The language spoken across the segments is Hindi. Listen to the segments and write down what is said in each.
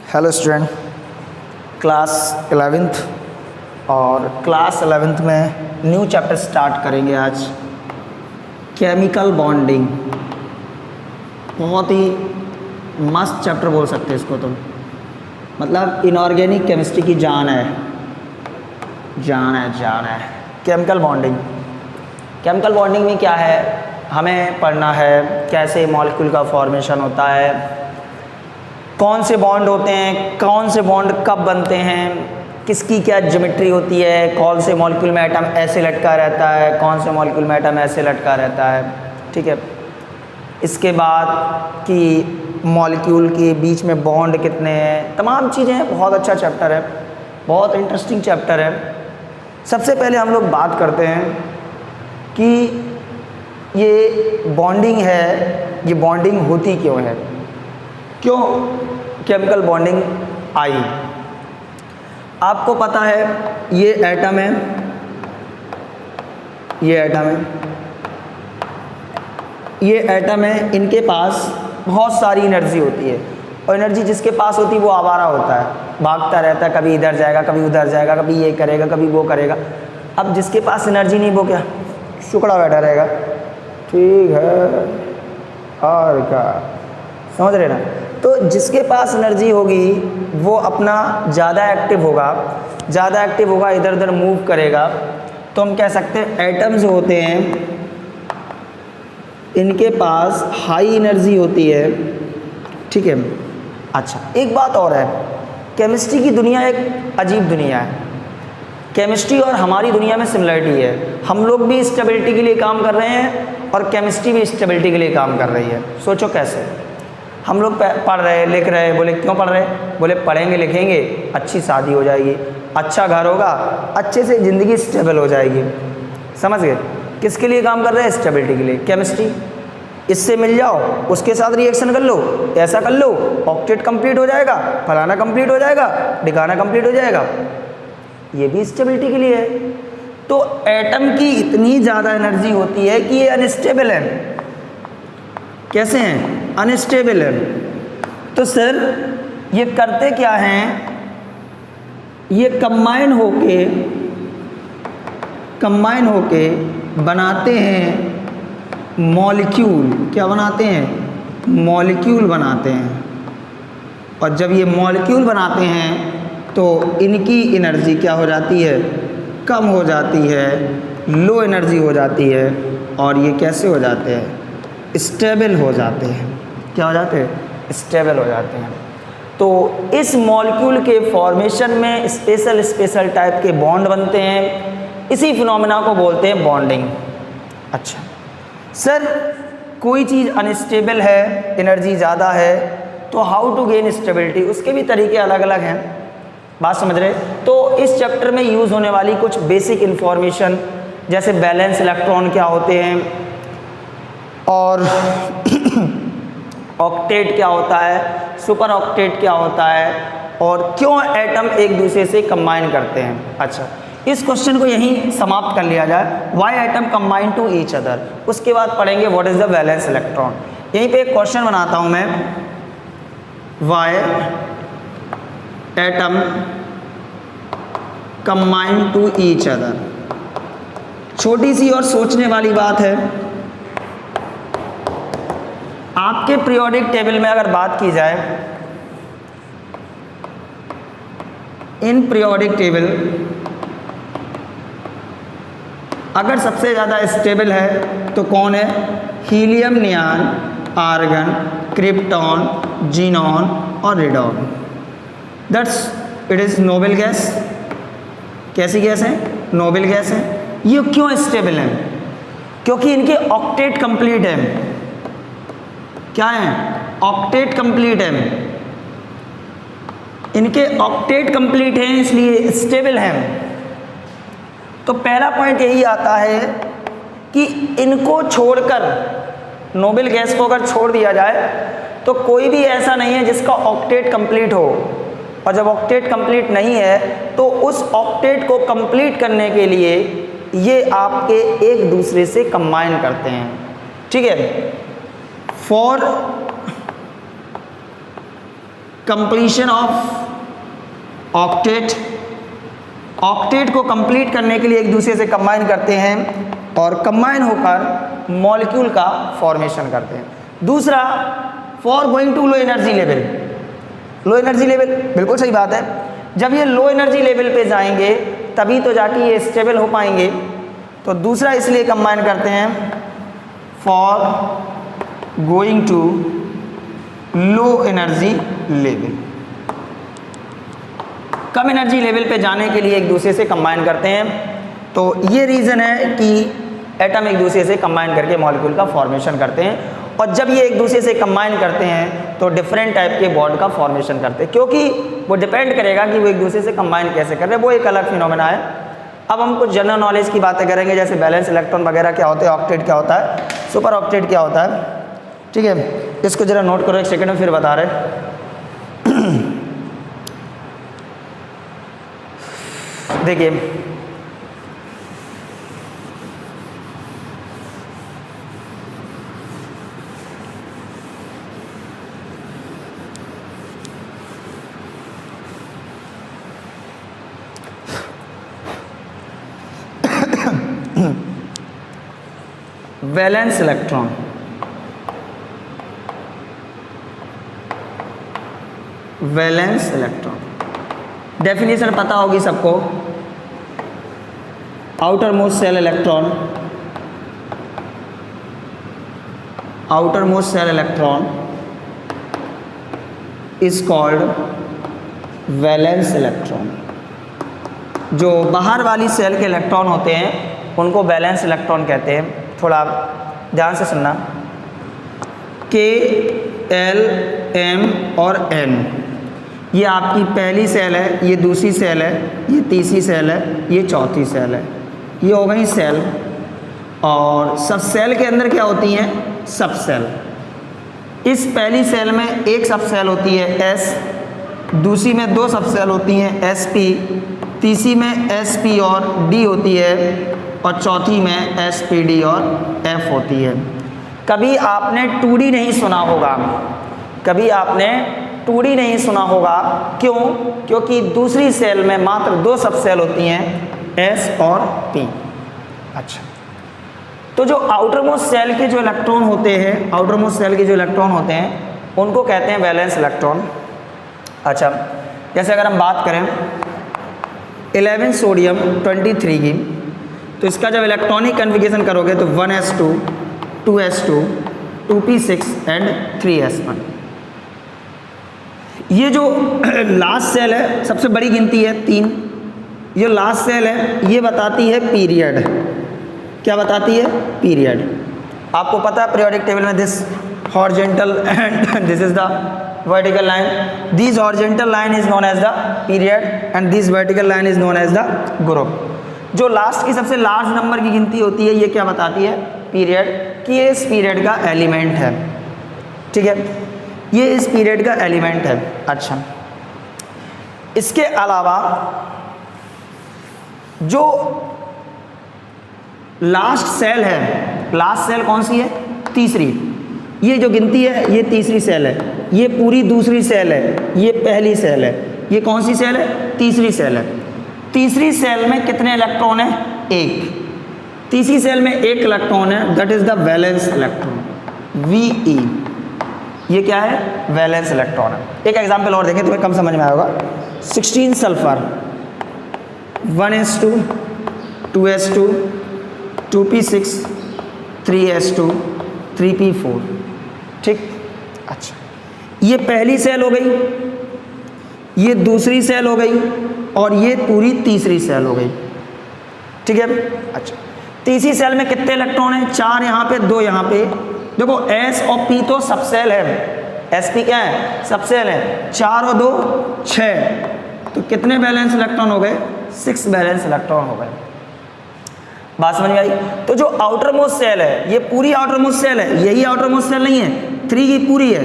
हेलो स्टूडेंट, क्लास 11th और क्लास 11th में न्यू चैप्टर स्टार्ट करेंगे आज। केमिकल बॉन्डिंग, बहुत ही मस्त चैप्टर बोल सकते हैं इसको तुम। मतलब इनऑर्गेनिक केमिस्ट्री की जान है। केमिकल बॉन्डिंग, केमिकल बॉन्डिंग में क्या है हमें पढ़ना है, कैसे मॉलिक्यूल का फॉर्मेशन होता है, कौन से बॉन्ड होते हैं, कौन से बॉन्ड कब बनते हैं, किसकी क्या ज्योमेट्री होती है, कौन से मॉलिक्यूल में एटम ऐसे लटका रहता है, कौन से मॉलिक्यूल में एटम ऐसे लटका रहता है। ठीक है, इसके बाद कि मॉलिक्यूल के बीच में बॉन्ड कितने हैं, तमाम चीज़ें हैं। बहुत अच्छा चैप्टर है, बहुत इंटरेस्टिंग चैप्टर है। सबसे पहले हम लोग बात करते हैं कि ये बॉन्डिंग है, ये बॉन्डिंग होती क्यों है, क्यों केमिकल बॉन्डिंग आई। आपको पता है ये एटम है, ये एटम है, इनके पास बहुत सारी एनर्जी होती है और एनर्जी जिसके पास होती है वो आवारा होता है, भागता रहता है, कभी इधर जाएगा, कभी उधर जाएगा, कभी ये करेगा, कभी वो करेगा। अब जिसके पास एनर्जी नहीं वो क्या शुक्ड़ा बैठा रहेगा। ठीक है, और क्या समझ रहे ना। तो जिसके पास एनर्जी होगी वो अपना ज़्यादा एक्टिव होगा, इधर उधर मूव करेगा। तो हम कह सकते हैं एटम जो होते हैं इनके पास हाई एनर्जी होती है। ठीक है, अच्छा एक बात और है, केमिस्ट्री की दुनिया एक अजीब दुनिया है। केमिस्ट्री और हमारी दुनिया में सिमिलरिटी है। हम लोग भी स्टेबिलिटी के लिए काम कर रहे हैं और केमिस्ट्री भी स्टेबिलिटी के लिए काम कर रही है। सोचो कैसे। हम लोग पढ़ रहे, लिख रहे, बोले क्यों पढ़ रहे, बोले पढ़ेंगे लिखेंगे अच्छी शादी हो जाएगी, अच्छा घर होगा, अच्छे से ज़िंदगी स्टेबल हो जाएगी। समझ गए, किसके लिए काम कर रहे हैं, स्टेबिलिटी के लिए। केमिस्ट्री, इससे मिल जाओ, उसके साथ रिएक्शन कर लो, ऐसा कर लो, ऑक्टेट कंप्लीट हो जाएगा, फलाना कंप्लीट हो जाएगा, ढिकाना कंप्लीट हो जाएगा। ये भी स्टेबिलिटी के लिए है। तो एटम की इतनी ज़्यादा एनर्जी होती है कि ये अनस्टेबल है। कैसे हैं, अनस्टेबल है। तो सर ये करते क्या हैं, ये कंबाइन होके बनाते हैं मॉलिक्यूल। क्या बनाते हैं, मॉलिक्यूल बनाते हैं। और जब ये मॉलिक्यूल बनाते हैं तो इनकी एनर्जी क्या हो जाती है, कम हो जाती है, लो एनर्जी हो जाती है। और ये कैसे हो जाते हैं, स्टेबल हो जाते हैं। क्या हो जाते हैं, स्टेबल हो जाते हैं। तो इस मॉलिक्यूल के फॉर्मेशन में स्पेशल टाइप के बॉन्ड बनते हैं। इसी फिनोमेना को बोलते हैं बॉन्डिंग। अच्छा सर, कोई चीज़ अनस्टेबल है, एनर्जी ज़्यादा है, तो हाउ टू गेन स्टेबिलिटी, उसके भी तरीके अलग अलग हैं। बात समझ रहे। तो इस चैप्टर में यूज़ होने वाली कुछ बेसिक इन्फॉर्मेशन, जैसे बैलेंस इलेक्ट्रॉन क्या होते हैं, और ऑक्टेट क्या होता है, सुपर ऑक्टेट क्या होता है, और क्यों एटम एक दूसरे से कंबाइन करते हैं। अच्छा, इस क्वेश्चन को यहीं समाप्त कर लिया जाए, why atom combine to each other. उसके बाद पढ़ेंगे what is the valence electron. यहीं पे एक क्वेश्चन बनाता हूं मैं, why atom combine to each other. छोटी सी और सोचने वाली बात है। आपके पीरियोडिक टेबल में अगर बात की जाए, इन पीरियोडिक टेबल अगर सबसे ज़्यादा स्टेबल है तो कौन है, helium, neon, argon, krypton, xenon और radon. That's it is noble gas. कैसी गैस है, नोबल गैस है। ये क्यों स्टेबल है, क्योंकि इनके ऑक्टेट कंप्लीट है। क्या है, ऑक्टेट कंप्लीट है। इनके ऑक्टेट कंप्लीट हैं इसलिए स्टेबल हैं। तो पहला पॉइंट यही आता है कि इनको छोड़कर, नोबल गैस को अगर छोड़ दिया जाए तो कोई भी ऐसा नहीं है जिसका ऑक्टेट कंप्लीट हो। और जब ऑक्टेट कंप्लीट नहीं है तो उस ऑक्टेट को कंप्लीट करने के लिए ये आपके एक दूसरे से कंबाइन करते हैं। ठीक है, for completion of octet, octet को कंप्लीट करने के लिए एक दूसरे से कंबाइन करते हैं और कंबाइन होकर मॉलिक्यूल का फॉर्मेशन करते हैं। दूसरा, for going to low energy level, low energy level बिल्कुल सही बात है, जब ये लो एनर्जी लेवल पे जाएंगे तभी तो जाके ये स्टेबल हो पाएंगे। तो दूसरा इसलिए कंबाइन करते हैं for going to low energy level, कम एनर्जी लेवल पे जाने के लिए एक दूसरे से कंबाइन करते हैं। तो ये रीज़न है कि एटम एक दूसरे से कंबाइन करके मॉलिक्यूल का फॉर्मेशन करते हैं, और जब ये एक दूसरे से कंबाइन करते हैं तो डिफरेंट टाइप के बॉन्ड का फॉर्मेशन करते हैं, क्योंकि वो डिपेंड करेगा कि वो एक दूसरे से कंबाइन कैसे कर रहे हैं, वो एक अलग फिनोमेना है। अब हम कुछ जनरल नॉलेज की बातें करेंगे, जैसे बैलेंस इलेक्ट्रॉन वगैरह क्या होते हैं, ऑक्टेट क्या होता है, सुपर ऑक्टेट क्या होता है, ठीक है। इसको जरा नोट करो, एक सेकंड में फिर बता रहे। देखिए, valence electron, valence electron definition पता होगी सबको, outer most shell electron, outer most shell electron is called valence electron. जो बाहर वाली सेल के इलेक्ट्रॉन होते हैं उनको वैलेंस इलेक्ट्रॉन कहते हैं। थोड़ा ध्यान से सुनना, K, L, M और N, ये आपकी पहली सेल है, ये दूसरी सेल है, ये तीसरी सेल है, ये चौथी सेल है, ये हो गई सेल। और सब सेल के अंदर क्या होती हैं, सब सेल। इस पहली सेल में एक सब सेल होती है S, दूसरी में दो सब सेल होती हैं SP, तीसरी में SP और D होती है, और चौथी में SPD और F होती है। कभी आपने 2D नहीं सुना होगा, कभी आपने 2D नहीं सुना होगा, क्यों? क्योंकि दूसरी सेल में मात्र दो सब सेल होती हैं, S और P। अच्छा, तो जो आउटर मोस्ट सेल के जो इलेक्ट्रॉन होते हैं, आउटर मोस्ट सेल के जो इलेक्ट्रॉन होते हैं उनको कहते हैं वैलेंस इलेक्ट्रॉन। अच्छा, जैसे अगर हम बात करें 11 सोडियम 23 की, तो इसका जब इलेक्ट्रॉनिक कन्फिगरेशन करोगे तो 1s2, 2s2, 2p6 and 3s1। ये जो लास्ट सेल है, सबसे बड़ी गिनती है 3, ये लास्ट सेल है, ये बताती है पीरियड। क्या बताती है? पीरियड। आपको पता है पीरियोडिक टेबल में this horizontal and this is the vertical line, this horizontal line is known as the period and this vertical line is known as the group. जो लास्ट की सबसे लार्ज नंबर की गिनती होती है, ये क्या बताती है? पीरियड, कि ये इस पीरियड का एलिमेंट है। ठीक है, ये इस पीरियड का एलिमेंट है। अच्छा, इसके अलावा जो लास्ट सेल है, लास्ट सेल कौन सी है? तीसरी। ये जो गिनती है ये तीसरी सेल है, ये पूरी दूसरी सेल है, ये पहली सेल है, ये कौन सी सेल है? तीसरी सेल है। तीसरी सेल में कितने इलेक्ट्रॉन है? एक। तीसरी सेल में एक इलेक्ट्रॉन है, that is the valence electron, Ve। ये क्या है? वैलेंस इलेक्ट्रॉन है। एक एग्जांपल और देखें, तुम्हें कम समझ में आएगा। 16 sulphur, 1s2, 2s2, 2p6, 3s2, 3p4। ठीक। अच्छा, ये पहली सेल हो गई, ये दूसरी सेल हो गई, और ये पूरी तीसरी सेल हो गई। ठीक है। अच्छा, तीसरी सेल में कितने इलेक्ट्रॉन हैं? 4 यहाँ पे, 2 यहाँ पे। देखो S और P तो सब सेल है, SP क्या है? सब सेल है। 4 और 2 6, तो कितने बैलेंस इलेक्ट्रॉन हो गए? 6 बैलेंस इलेक्ट्रॉन हो गए। बात समझ में आई? तो जो आउटर मोस्ट सेल है, ये पूरी आउटर मोस्ट सेल है, यही आउटर मोस्ट सेल नहीं है, 3 की पूरी है।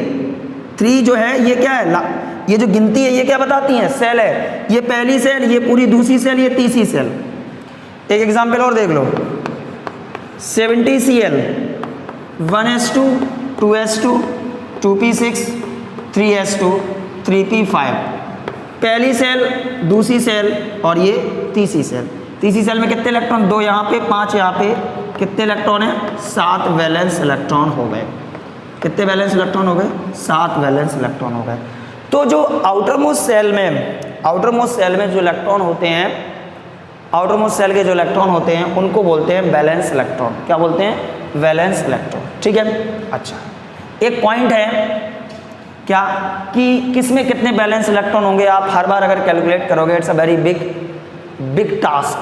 3 जो है ये क्या है? ये जो गिनती है ये क्या बताती है? सेल है। ये पहली सेल, ये पूरी दूसरी सेल, ये तीसरी सेल। एक एग्जांपल और देख लो, 70Cl, 1s2, 2s2, 2p6, 3s2, 3p5, पहली सेल, दूसरी सेल और ये तीसरी सेल। तीसरी सेल में कितने इलेक्ट्रॉन, 2 यहाँ पे, 5 यहाँ पे, कितने इलेक्ट्रॉन हैं, 7 वैलेंस इलेक्ट्रॉन हो गए। कितने वैलेंस इलेक्ट्रॉन हो गए, 7 वैलेंस इलेक्ट्रॉन हो गए। तो जो आउटर मोस्ट सेल में जो इलेक्ट्रॉन होते हैं, आउटर मोस्ट सेल के जो इलेक्ट्रॉन होते हैं उनको बोलते हैं वैलेंस इलेक्ट्रॉन। क्या बोलते हैं, वैलेंस इलेक्ट्रॉन। ठीक है, अच्छा एक पॉइंट है क्या कि किस में कितने वैलेंस इलेक्ट्रॉन होंगे, आप हर बार अगर कैलकुलेट करोगे, it's a very big task,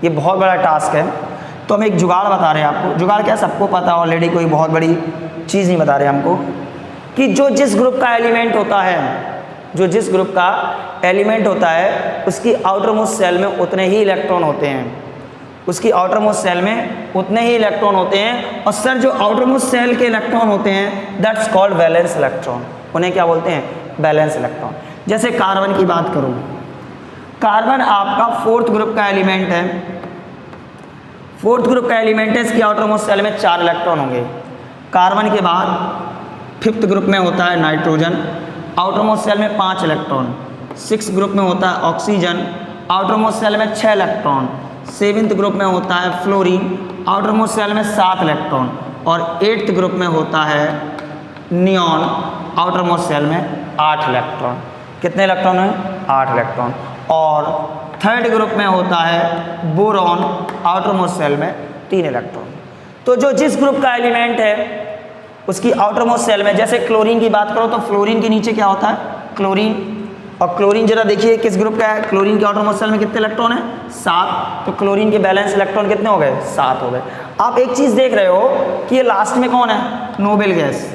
ये बहुत बड़ा टास्क है। तो हम एक जुगाड़ बता रहे हैं आपको। जुगाड़ क्या, सबको पता ऑलरेडी, कोई बहुत बड़ी चीज़ नहीं बता रहे हमको, कि जो जिस ग्रुप का एलिमेंट होता है, जो जिस ग्रुप का एलिमेंट होता है उसकी आउटर मोस्ट सेल में उतने ही इलेक्ट्रॉन होते हैं, उसकी आउटर मोस्ट सेल में उतने ही इलेक्ट्रॉन होते हैं। और सर जो आउटर मोस्ट सेल के इलेक्ट्रॉन होते हैं दैट्स कॉल्ड वैलेंस इलेक्ट्रॉन, उन्हें क्या बोलते हैं, वैलेंस इलेक्ट्रॉन। जैसे कार्बन की बात करूँ, कार्बन आपका 4th ग्रुप का एलिमेंट है, 4th ग्रुप का एलिमेंट है, इसकी आउटर मोस्ट सेल में 4 इलेक्ट्रॉन होंगे। कार्बन के बाद 5th ग्रुप में होता है नाइट्रोजन, आउटर मोस्ट सेल में 5 इलेक्ट्रॉन। 6th ग्रुप में होता है ऑक्सीजन, आउटर मोस्ट सेल में 6 इलेक्ट्रॉन। 7th ग्रुप में होता है फ्लोरीन, आउटर मोस्ट सेल में 7 इलेक्ट्रॉन। और 8th ग्रुप में होता है नियॉन, आउटर मोस्ट सेल में 8 इलेक्ट्रॉन। कितने इलेक्ट्रॉन हैं, 8 इलेक्ट्रॉन। और 3rd ग्रुप में होता है बोरॉन, आउटर मोस्ट सेल में 3 इलेक्ट्रॉन। तो जो जिस ग्रुप का एलिमेंट है उसकी आउटर मोस्ट सेल में, जैसे क्लोरीन की बात करो तो फ्लोरीन के नीचे क्या होता है, क्लोरीन। और क्लोरीन जरा देखिए किस ग्रुप का है, क्लोरीन के आउटर मोस्ट सेल में कितने इलेक्ट्रॉन है, 7। तो क्लोरीन के बैलेंस इलेक्ट्रॉन कितने हो गए, 7 हो गए। आप एक चीज़ देख रहे हो कि ये लास्ट में कौन है, नोबेल गैस।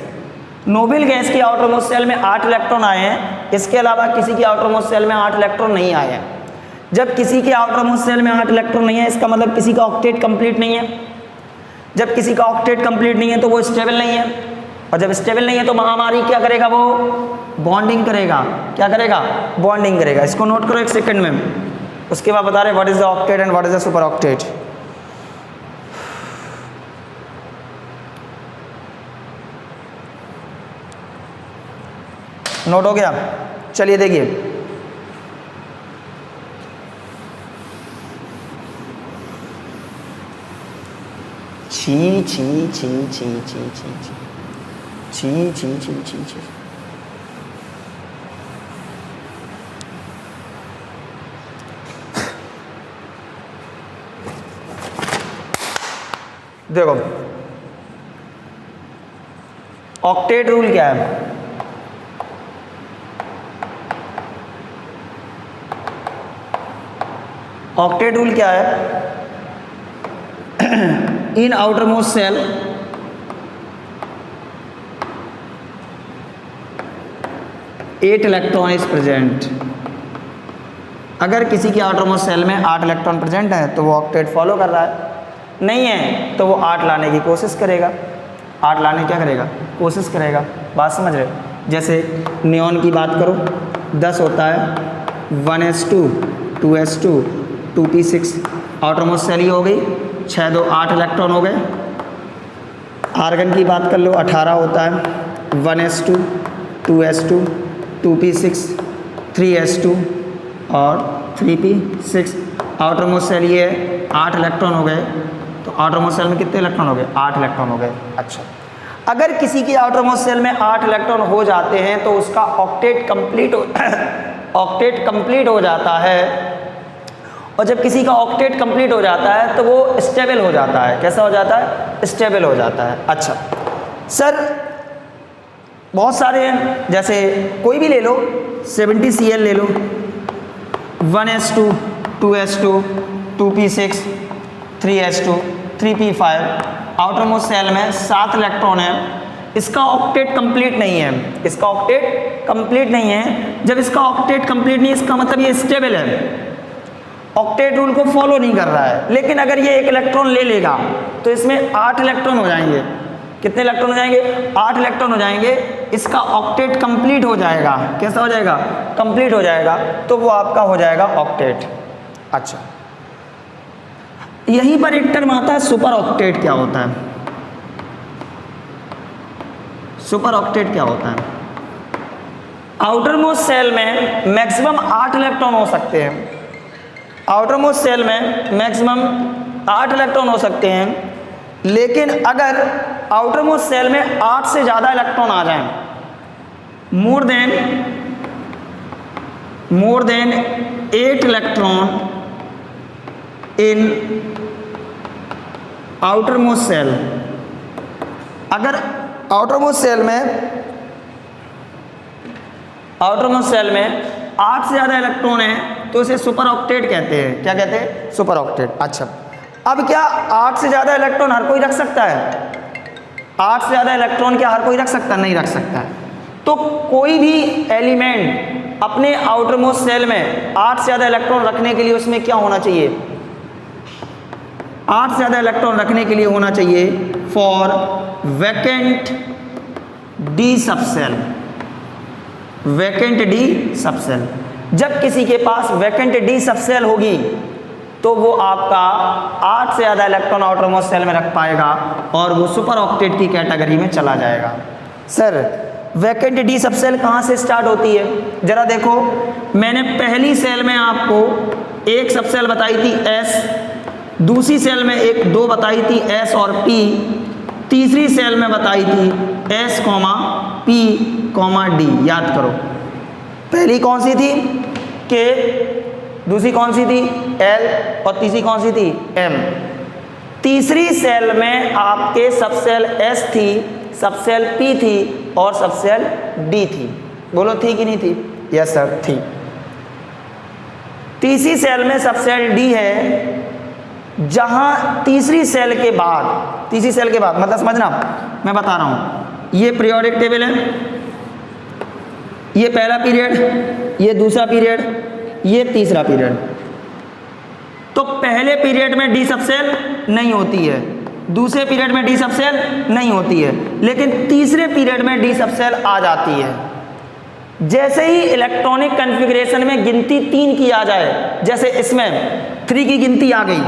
नोबेल गैस की आउटर मोस्ट सेल में 8 इलेक्ट्रॉन आए हैं, इसके अलावा किसी की आउटर मोस्ट सेल में 8 इलेक्ट्रॉन नहीं आए हैं। जब किसी के आउटर मोस्ट सेल में 8 इलेक्ट्रॉन नहीं है, इसका मतलब किसी का ऑक्टेट कंप्लीट नहीं है। जब किसी का ऑक्टेट कंप्लीट नहीं है तो वो स्टेबल नहीं है, और जब स्टेबल नहीं है तो महामारी क्या करेगा, वो बॉन्डिंग करेगा। क्या करेगा, बॉन्डिंग करेगा। इसको नोट करो एक सेकंड में, उसके बाद बता रहे what is the octet and what is the super octet. Note हो गया, चलिए देखिए। छी छी छी छी छी छी छी छी छी छी छी छी। देखो ऑक्टेट रूल क्या है, ऑक्टेट रूल क्या है, in outermost cell eight electron is present. अगर किसी की आउटरमोस्ट सेल में 8 इलेक्ट्रॉन प्रेजेंट है तो वो ऑक्टेट फॉलो कर रहा है, नहीं है तो वो 8 लाने की कोशिश करेगा, 8 लाने क्या करेगा, कोशिश करेगा। बात समझ रहे हो। जैसे नियॉन की बात करो, 10 होता है, 1s2 2s2 2p6, outermost cell ही हो गई, 6 2 8 इलेक्ट्रॉन हो गए। आर्गन की बात कर लो, 18 होता है, 1s2 2s2 2p6 3s2 और 3p6, आउटरमोस्ट सेल ये 8 इलेक्ट्रॉन हो गए। तो आउटरमोस्ट सेल में कितने इलेक्ट्रॉन हो गए, 8 इलेक्ट्रॉन हो गए। अच्छा, अगर किसी की आउटरमोस्ट सेल में 8 इलेक्ट्रॉन हो जाते हैं तो उसका ऑक्टेट कंप्लीट हो जाता है। और जब किसी का ऑक्टेट कंप्लीट हो जाता है तो वो स्टेबल हो जाता है। कैसा हो जाता है, स्टेबल हो जाता है। अच्छा सर, बहुत सारे हैं, जैसे कोई भी ले लो, 70Cl ले लो, 1s2 2s2 2p6 3s2 3p5, outermost cell में 7 इलेक्ट्रॉन है। इसका ऑक्टेट कंप्लीट नहीं है, इसका ऑक्टेट कंप्लीट नहीं है। जब इसका ऑक्टेट कंप्लीट नहीं है इसका मतलब ये स्टेबल है, ऑक्टेट रूल को फॉलो नहीं कर रहा है। लेकिन अगर ये 1 इलेक्ट्रॉन ले लेगा तो इसमें 8 इलेक्ट्रॉन हो जाएंगे। कितने इलेक्ट्रॉन हो जाएंगे, 8 इलेक्ट्रॉन हो जाएंगे। इसका ऑक्टेट कंप्लीट हो जाएगा। कैसा हो जाएगा, कंप्लीट हो जाएगा, तो वो आपका हो जाएगा ऑक्टेट। अच्छा, यहीं पर एक टर्म आता है सुपर ऑक्टेट। क्या होता है सुपर ऑक्टेट, क्या होता है? आउटर मोस्ट सेल में मैक्सिमम 8 इलेक्ट्रॉन हो सकते हैं। आउटर मोस्ट सेल में मैक्सिमम 8 इलेक्ट्रॉन हो सकते हैं, लेकिन अगर आउटर मोस्ट सेल में 8 से ज़्यादा इलेक्ट्रॉन आ जाएं, more than 8 electron in outermost cell, अगर आउटर मोस्ट सेल में 8 से ज़्यादा इलेक्ट्रॉन है तो इसे सुपर ऑक्टेट कहते हैं। क्या कहते हैं? Super octet. अच्छा, अब क्या 8 से ज़्यादा इलेक्ट्रॉन हर कोई रख सकता है? 8 से ज़्यादा इलेक्ट्रॉन क्या हर कोई रख सकता है? नहीं रख सकता है। तो कोई भी एलिमेंट अपने आउटर मोस्ट सेल में 8 से ज़्यादा इलेक्ट्रॉन रखने के लिए उसमें क्या होना चाहिए? 8 से ज़्यादा इलेक्ट्रॉन रखने के लिए होना चाहिए for vacant D subshell. Vacant D subshell, जब किसी के पास वैकेंट डी सबसेल होगी तो वो आपका 8 से ज़्यादा इलेक्ट्रॉन आउटर मोस्ट सेल में रख पाएगा और वो सुपर ऑक्टेट की कैटेगरी में चला जाएगा। सर वैकेंट डी सबसेल कहाँ से स्टार्ट होती है? जरा देखो, मैंने पहली सेल में आपको एक सबसेल बताई थी S, दूसरी सेल में एक 2 बताई थी S और P, तीसरी सेल में बताई थी S, P, D। याद करो, पहली कौन सी थी? K, दूसरी कौन सी थी? L और तीसरी कौन सी थी? M। तीसरी सेल में आपके सबसेल S थी, सबसेल P थी और सबसेल D थी। बोलो थी कि नहीं थी? यस सर, थी। तीसरी सेल में सबसेल D है, जहां तीसरी सेल के बाद मतलब समझना, मैं बता रहा हूं, ये पीरियोडिक टेबल है, ये पहला पीरियड, ये दूसरा पीरियड, ये तीसरा पीरियड। तो पहले पीरियड में डी सबसेल नहीं होती है, दूसरे पीरियड में डी सबसेल नहीं होती है, लेकिन तीसरे पीरियड में डी सबसेल आ जाती है। जैसे ही इलेक्ट्रॉनिक कॉन्फ़िगरेशन में गिनती 3 की आ जाए, जैसे इसमें 3 की गिनती आ गई,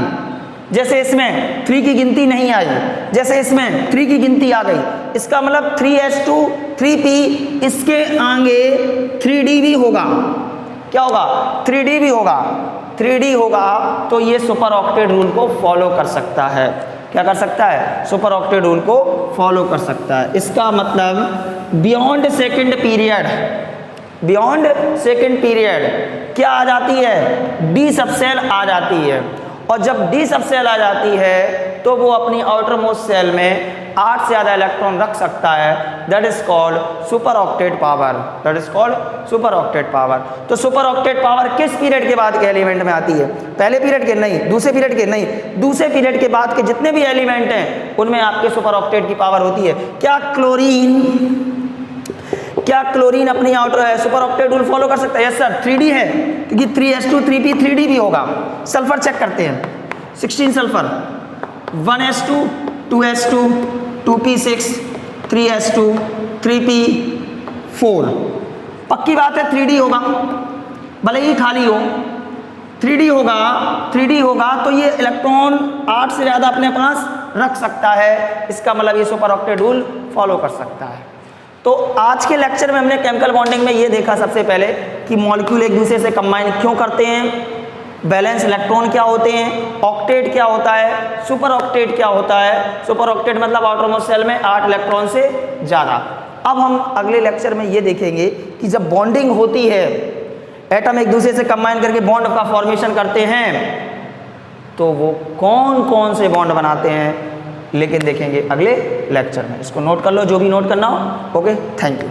जैसे इसमें 3 की गिनती नहीं आई, जैसे इसमें 3 की गिनती आ गई, इसका मतलब 3s2 3p, इसके आगे 3d भी होगा। क्या होगा? 3d भी होगा। 3d होगा तो ये सुपर ऑक्टेट रूल को फॉलो कर सकता है। क्या कर सकता है? सुपर ऑक्टेट रूल को फॉलो कर सकता है। इसका मतलब बियॉन्ड सेकंड पीरियड क्या आ जाती है? डी सबसेल आ जाती है, और जब डी सबसेल आ जाती है तो वो अपनी आउटर मोस्ट सेल में 8 से ज़्यादा इलेक्ट्रॉन रख सकता है। That is called super octet power. That is called super octet power. तो सुपर ऑक्टेट पावर किस पीरियड के बाद के एलिमेंट में आती है? पहले पीरियड के नहीं, दूसरे पीरियड के नहीं, दूसरे पीरियड के बाद के जितने भी एलिमेंट हैं उनमें आपके सुपर ऑक्टेट की पावर होती है। क्या क्लोरीन अपनी outer super octet rule follow कर सकता है? यस सर, 3d है, क्योंकि 3s2 3p 3d भी होगा। सल्फर चेक करते हैं, 16 sulphur, 1s2 2s2 2p6 3s2 3p4। पक्की बात है 3d होगा, भले ही खाली हो 3d होगा तो ये इलेक्ट्रॉन 8 से ज़्यादा अपने पास रख सकता है। इसका मतलब ये सुपर ऑक्टेट रूल फॉलो कर सकता है। तो आज के लेक्चर में हमने केमिकल बॉन्डिंग में ये देखा सबसे पहले कि मॉलिक्यूल एक दूसरे से कंबाइन क्यों करते हैं, बैलेंस इलेक्ट्रॉन क्या होते हैं, ऑक्टेट क्या होता है, सुपर ऑक्टेट क्या होता है। सुपर ऑक्टेट मतलब आउटर मोस्ट सेल में 8 इलेक्ट्रॉन से ज़्यादा। अब हम अगले लेक्चर में ये देखेंगे कि जब बॉन्डिंग होती है, एटम एक दूसरे से कंबाइन करके बॉन्ड का फॉर्मेशन करते हैं, तो वो कौन कौन से बॉन्ड बनाते हैं, लेकिन देखेंगे अगले लेक्चर में। इसको नोट कर लो जो भी नोट करना हो। Okay, thank you.